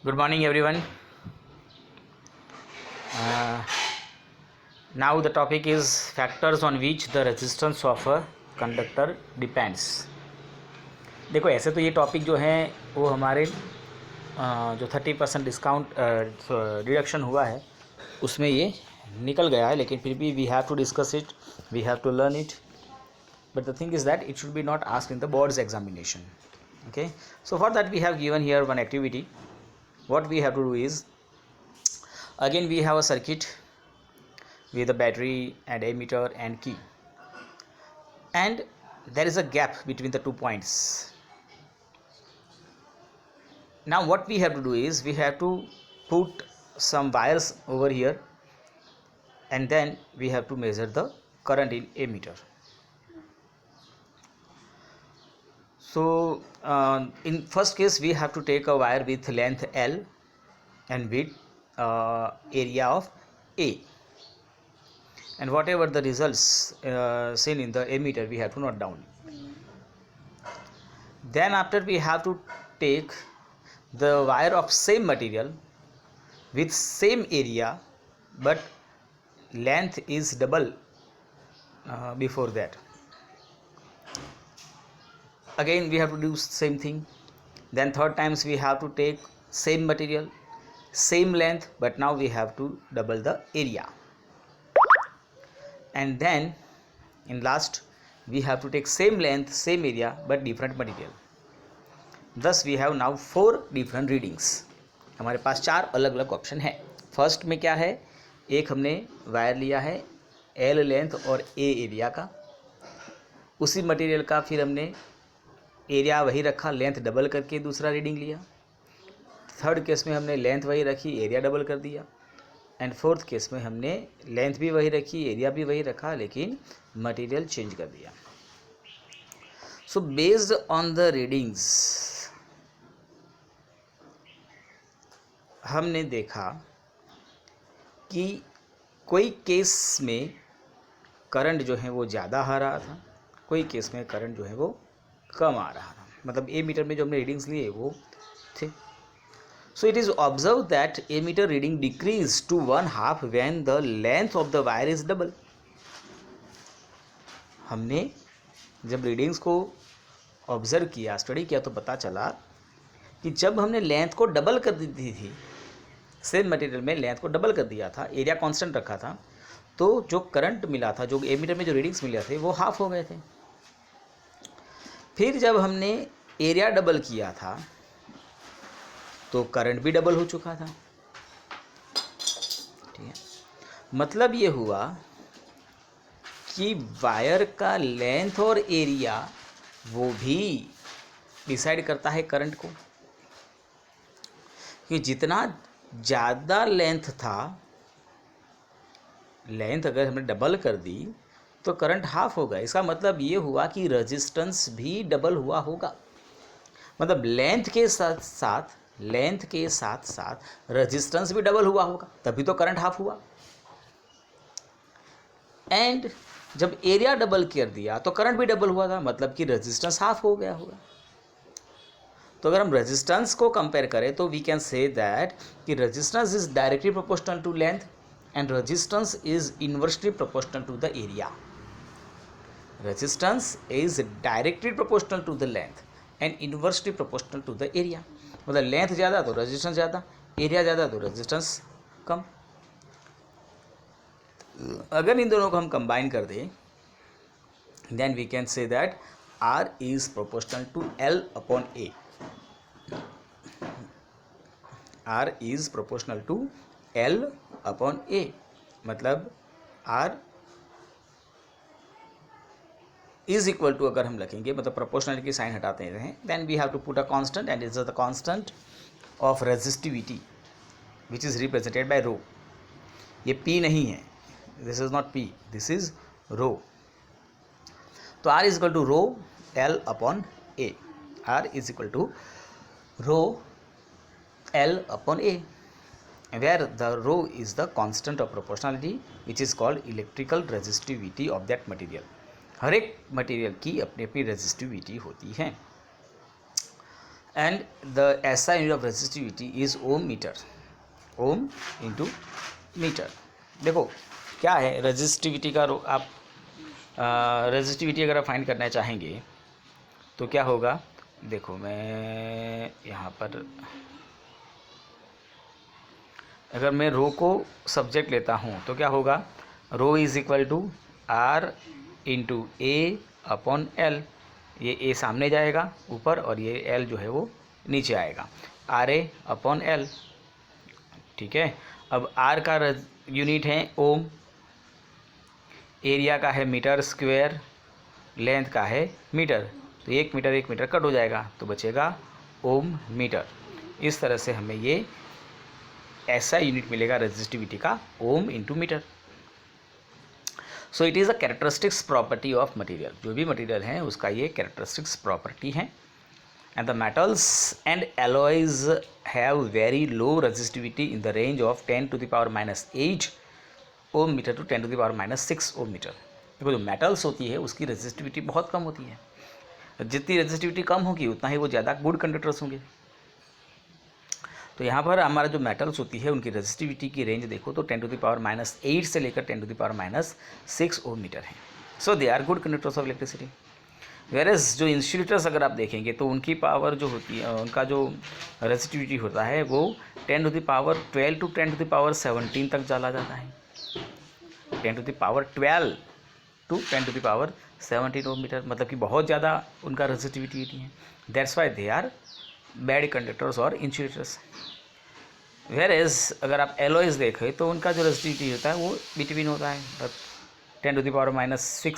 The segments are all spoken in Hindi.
Good morning, everyone. Uh, Now the topic is factors on which the resistance of a conductor depends. देखो ऐसे तो ये टॉपिक जो है वो हमारे जो 30% डिस्काउंट डिडक्शन हुआ है उसमें ये निकल गया है, लेकिन फिर भी we have to discuss it, we have to learn it. But the thing is that it should be not asked in the board's examination. Okay, so for that we have given here one activity. What we have to do is, again we have a circuit with a battery and ammeter and key, and there is a gap between the 2 points. Now what we have to do is we have to put some wires over here, and then we have to measure the current in ammeter. So in first case we have to take a wire with length L and width area of A, and whatever the results seen in the ammeter we have to note down. Then after we have to take the wire of same material with same area, but length is double before that. Again we have to do same thing. Then third times we have to take same material, same length, but now we have to double the area. And then in last we have to take same length, same area, but different material. Thus we have now 4 different readings. हमारे पास 4 अलग अलग ऑप्शन है. फर्स्ट में क्या है, एक हमने वायर लिया है L लेंथ और A एरिया का, उसी मटेरियल का फिर हमने एरिया वही रखा, लेंथ डबल करके दूसरा रीडिंग लिया. थर्ड केस में हमने लेंथ वही रखी, एरिया डबल कर दिया. एंड फोर्थ केस में हमने लेंथ भी वही रखी, एरिया भी वही रखा, लेकिन मटेरियल चेंज कर दिया. सो बेस्ड ऑन द रीडिंग्स हमने देखा कि कोई केस में करंट जो है वो ज़्यादा आ रहा था, कोई केस में करंट जो है वो कम आ रहा था. मतलब एमीटर में जो हमने रीडिंग्स लिए वो थे. So it is observed that ammeter reading decreased to 1/2 when the length of the wire is double. हमने जब रीडिंग्स को ऑब्जर्व किया, स्टडी किया, तो पता चला कि जब हमने लेंथ को डबल कर दी थी, सेम मटेरियल में लेंथ को डबल कर दिया था, एरिया कांस्टेंट रखा था, तो जो करंट मिला था, जो एमीटर में जो रीडिंग्स मिले थे वो हाफ हो गए थे. फिर जब हमने एरिया डबल किया था तो करंट भी डबल हो चुका था. ठीक है, मतलब ये हुआ कि वायर का लेंथ और एरिया वो भी डिसाइड करता है करंट को. कि जितना ज़्यादा लेंथ था, लेंथ अगर हमने डबल कर दी तो करंट हाफ होगा. इसका मतलब ये हुआ कि रेजिस्टेंस भी डबल हुआ होगा. मतलब लेंथ के साथ साथ रेजिस्टेंस भी डबल हुआ होगा, तभी तो करंट हाफ हुआ. एंड जब एरिया डबल कर दिया तो करंट भी डबल हुआ था, मतलब कि रेजिस्टेंस हाफ हो गया होगा. तो अगर हम रेजिस्टेंस को कंपेयर करें तो वी कैन से दैट कि resistance is directly proportional to length and resistance is inversely proportional to the area. Resistance is directly proportional to the length and inversely proportional to the area. मतलब लेंथ ज़्यादा तो रेजिस्टेंस ज़्यादा, एरिया ज़्यादा तो रेजिस्टेंस कम. अगर इन दोनों को हम कंबाइन कर दें, then we can say that R is proportional to L upon A. R is proportional to L upon A. मतलब R इज इक्वल टू, अगर हम लिखेंगे, मतलब प्रोपोर्शनल की साइन हटाते हैं, then we have to put a constant and is the constant of resistivity which is represented by rho. ये P नहीं है, this is not P, this is rho. तो R is equal to rho L upon A. R is equal to rho L upon A, where the rho is the constant of proportionality which is called electrical resistivity of that material. हर एक मटेरियल की अपनी अपनी रेजिस्टिविटी होती है. And the SI unit of resistivity is ohm metre, ohm into metre. देखो क्या है रेजिस्टिविटी का आप रेजिस्टिविटी अगर आप फाइंड करना चाहेंगे तो क्या होगा, देखो मैं यहाँ पर अगर मैं रो को सब्जेक्ट लेता हूँ तो क्या होगा, rho is equal to R into A upon L. ये ए सामने जाएगा ऊपर और ये एल जो है वो नीचे आएगा, आर ए अपॉन एल। ठीक है, अब आर का यूनिट है ओम, एरिया का है मीटर स्क्वायर, लेंथ का है मीटर, तो 1 मीटर कट हो जाएगा तो बचेगा ओम मीटर। इस तरह से हमें ये ऐसा यूनिट मिलेगा रेजिस्टिविटी का, ohm into metre. So it is a characteristics property of material, जो भी मटेरियल है उसका ये कैरेक्टरिस्टिक्स प्रॉपर्टी है। And the metals and alloys have very low resistivity in the range of 10⁻⁻8 ohm metre to 10⁻⁻6 ohm metre. देखो जो मेटल्स होती है उसकी रेजिस्टिविटी बहुत कम होती है, जितनी रेजिस्टिविटी कम होगी उतना ही वो ज़्यादा गुड कंडक्टर्स होंगे। तो यहाँ पर हमारा जो मेटल्स होती है उनकी रेजिस्टिविटी की रेंज देखो तो 10⁻⁸ से लेकर 10⁻�6 ओम मीटर है। So they are good conductors of electricity. Whereas जो इंसुलेटर्स अगर आप देखेंगे तो उनकी पावर जो होती है, उनका जो रेजिस्टिविटी होता है वो 10⁻12 टू 10⁻17 तक चला जाता है, 10⁻12 टू 10⁻17 ओम मीटर, मतलब कि बहुत ज़्यादा उनका रेजिस्टिविटी है। That's why they are bad conductors और इंसुलेटर्स। वेरएज अगर आप एलॉयज देखें तो उनका जो रेजिस्टिविटी होता है वो बिटवीन होता है 10⁻⁻6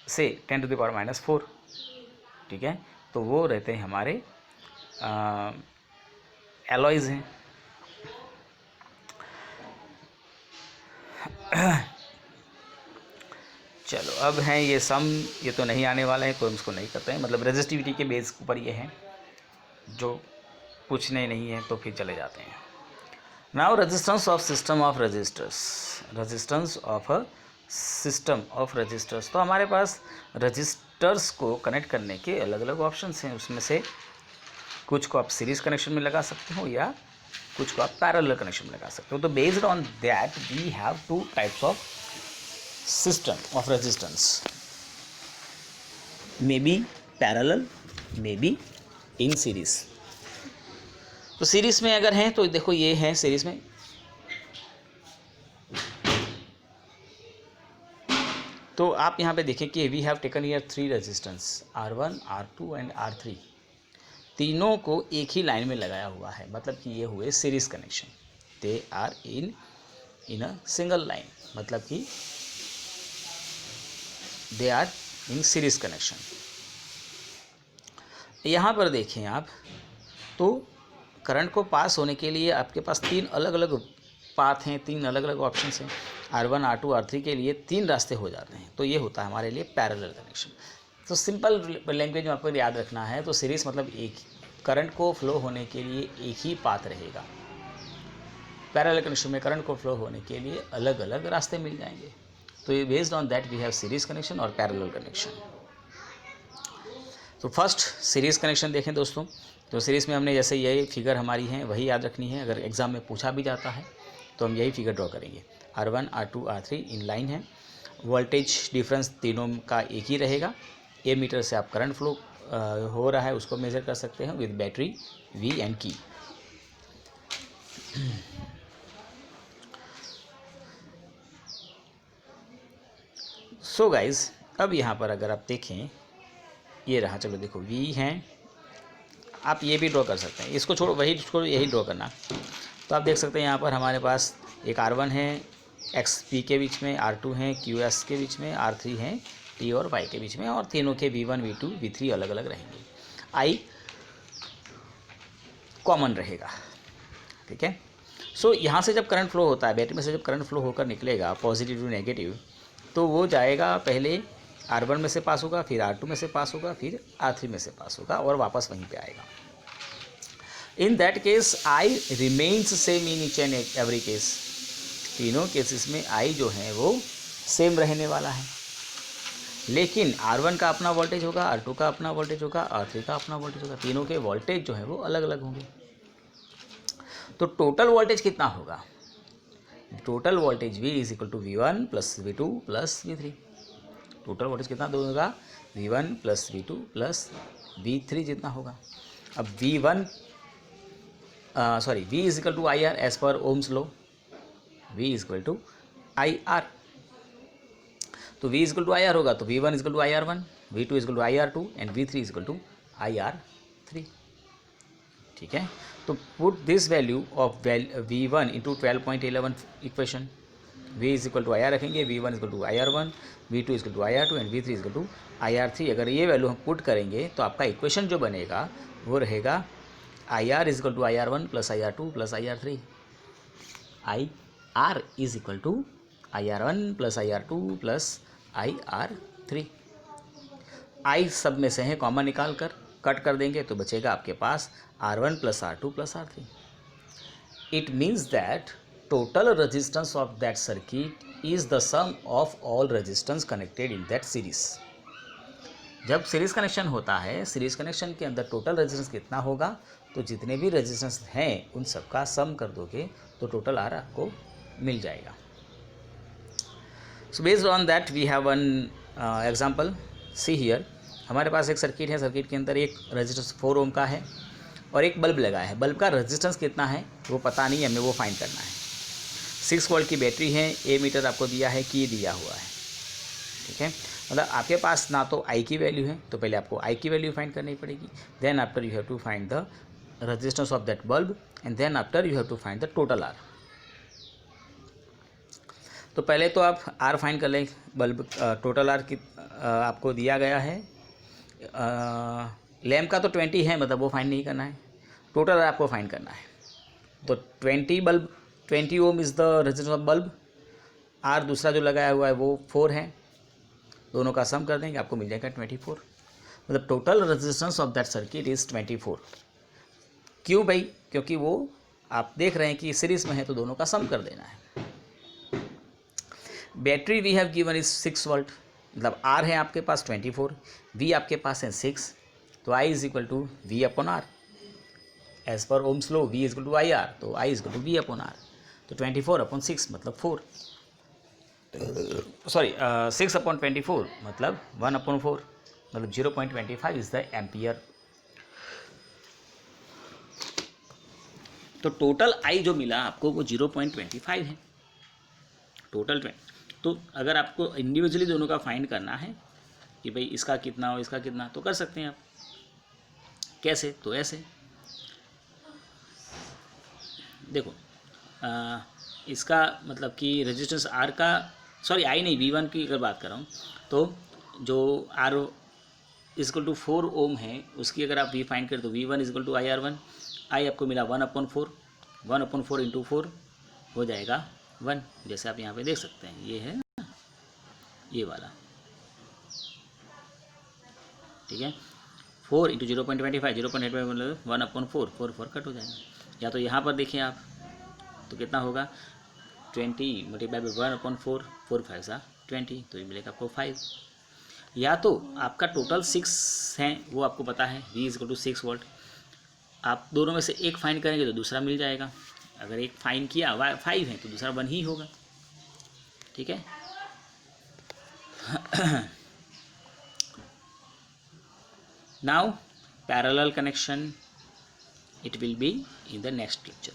से 10⁻⁻4। ठीक है, तो वो रहते हैं हमारे एलॉयज हैं। चलो अब हैं ये सम, ये तो नहीं आने वाला है तो हम इसको नहीं करते हैं, मतलब रेजिस्टिविटी के बेस ऊपर ये है, जो पूछने नहीं है तो फिर चले जाते हैं। Now resistance of system of resistors, resistance of a system of resistors. तो हमारे पास रजिस्टर्स को कनेक्ट करने के अलग अलग ऑप्शंस हैं, उसमें से कुछ को आप सीरीज कनेक्शन में लगा सकते हो या कुछ को आप पैरेलल कनेक्शन में लगा सकते हो। तो based on that we have two types of system of resistance, may be parallel, may be in series। तो सीरीज में अगर हैं तो देखो ये है सीरीज में, तो आप यहाँ पे देखें कि we have taken here 3 resistance R1, R2 and R3, तीनों को एक ही लाइन में लगाया हुआ है, मतलब कि ये हुए series connection, they are in a single line, मतलब कि they are in series connection. यहाँ पर देखें आप तो करंट को पास होने के लिए आपके पास 3 अलग अलग पाथ हैं, 3 अलग अलग ऑप्शंस हैं। R1, R2, R3 के लिए 3 रास्ते हो जाते हैं, तो ये होता है हमारे लिए पैरेलल कनेक्शन। तो सिंपल लैंग्वेज में आपको याद रखना है, तो सीरीज मतलब एक करंट को फ्लो होने के लिए एक ही पाथ रहेगा, पैरेलल कनेक्शन में करंट को फ्लो होने के लिए अलग अलग रास्ते मिल जाएंगे। तो ये based on that we have series connection और पैरेलल कनेक्शन। तो फर्स्ट सीरीज कनेक्शन देखें दोस्तों, तो सीरीज में हमने जैसे ये फिगर हमारी है वही याद रखनी है, अगर एग्जाम में पूछा भी जाता है तो हम यही फिगर ड्रॉ करेंगे। R1, R2, R3 in line है, वोल्टेज डिफरेंस तीनों का एक ही रहेगा, ए मीटर से आप करंट फ्लो हो रहा है उसको मेजर कर सकते हैं विद बैटरी V एंड की। सो गाइज अब यहाँ पर अगर आप देखें ये रहा, चलो देखो V हैं, आप ये भी ड्रॉ कर सकते हैं, इसको छोड़ो वही छोड़ो यही ड्रॉ करना। तो आप देख सकते हैं यहाँ पर हमारे पास एक R1 है XP के बीच में, R2 है QS के बीच में, R3 है T और Y के बीच में, और तीनों के V1, V2, V3 अलग अलग रहेंगे, I कॉमन रहेगा। ठीक है, सो यहाँ से जब करंट फ्लो होता है, बैटरी में से जब करंट फ्लो होकर निकलेगा पॉजिटिव टू नेगेटिव, तो वो जाएगा पहले R1 में से पास होगा, फिर R2 में से पास होगा, फिर R3 में से पास होगा और वापस वहीं पे आएगा। In that case I remains same in each and every case, तीनों केसेस में I जो है वो सेम रहने वाला है। लेकिन R1 का अपना वोल्टेज होगा, R2 का अपना वोल्टेज होगा, R3 का अपना वोल्टेज होगा, तीनों के वोल्टेज जो है वो अलग अलग होंगे। तो टोटल वोल्टेज कितना होगा? Total voltage V is equal to V1 plus V2 plus V3। Total voltage कितना होगा? V1 plus V2 plus V3 जितना होगा। अब V is equal to I R as पर ohms law, V is equal to I R. तो V is equal to I R होगा तो V1 is equal to I R one, V2 is equal to I R two and V3 is equal to I R three. ठीक है, तो put this value of V1 into 12.11 equation. V is equal to I R रखेंगे, V1 is equal to I R one, V2 is equal to I R two and V3 is equal to I R three. अगर ये वैल्यू हम पुट करेंगे तो आपका इक्वेशन जो बनेगा वो रहेगा I R is equal to I R one plus I R two plus I R three. I R is equal to I R one plus I R two plus I R three. I सब में से है कॉमन निकाल कर कट कर देंगे तो बचेगा आपके पास R1 plus R2 plus R3। It means that total resistance of that circuit is the sum of all resistance connected in that series. जब सीरीज कनेक्शन होता है, सीरीज कनेक्शन के अंदर टोटल रेजिस्टेंस कितना होगा? तो जितने भी रेजिस्टेंस हैं उन सबका सम कर दोगे तो टोटल R आपको मिल जाएगा। So based on that we have one example. See here, हमारे पास एक सर्किट है, सर्किट के अंदर एक रेजिस्टेंस 4 ओम का है और एक बल्ब लगा है। बल्ब का रेजिस्टेंस कितना है वो पता नहीं है, हमें वो फाइंड करना है। 6 वोल्ट की बैटरी है, ए मीटर आपको दिया है, की दिया हुआ है। ठीक है, मतलब आपके पास ना तो आई की वैल्यू है तो पहले आपको आई की वैल्यू फाइंड करनी पड़ेगी, then after you have to find the resistance of that bulb and then after you have to find the total R. तो पहले तो आप आर फाइंड कर लें। बल्ब टोटल आर की आपको दिया गया है, लैम्प का तो 20 है, मतलब वो फाइंड नहीं करना है, टोटल आर आपको फाइंड करना है। तो 20 ohm is the resistance of bulb, R दूसरा जो लगाया हुआ है वो 4 है, दोनों का सम कर देंगे आपको मिल जाएगा 24। मतलब total resistance of that circuit is 24। क्यों भाई? क्योंकि वो आप देख रहे हैं कि सीरीज में है तो दोनों का सम कर देना है। Battery we have given is 6 volt, मतलब आर है आपके पास 24, वी आपके पास है 6, तो I is equal to V upon R. As पर ohms law V is equal to I R, तो I is equal to V upon R. तो 24 अपॉन 6 मतलब 4, सॉरी 6 अपॉन 24 मतलब 1 अपॉन 4, मतलब 0.25 इज द एम्पियर। तो टोटल आई जो मिला आपको वो 0.25 है टोटल 20। तो अगर आपको इंडिविजुअली दोनों का फाइंड करना है कि भाई इसका कितना हो इसका कितना, तो कर सकते हैं आप। कैसे? तो ऐसे देखो, इसका मतलब कि रेजिस्टेंस आर का, सॉरी आई नहीं, V1 की अगर बात कर रहा हूँ तो जो आर इजक्वल टू 4 ओम है उसकी अगर आप वी फाइंड करें तो V1 is equal to I R one, I आपको मिला 1/4, 1/4 इंटू 4 हो जाएगा 1, जैसे आप यहाँ पे देख सकते हैं, ये है ये वाला। ठीक है, 4 इंटू 0.25, 0.25 मतलब 1/4, 4 कट हो जाएगा। या तो यहाँ पर देखें आप तो कितना होगा 20 मल्टीप्लाई बाई 1/4, 4 5 20, तो ये मिलेगा आपको 5। या तो आपका टोटल 6 हैं वो आपको पता है, V is equal to 6 volt, आप दोनों में से एक फाइंड करेंगे तो दूसरा मिल जाएगा। अगर एक फाइंड किया 5 है तो दूसरा 1 ही होगा। ठीक है, now parallel connection it will be in the next lecture.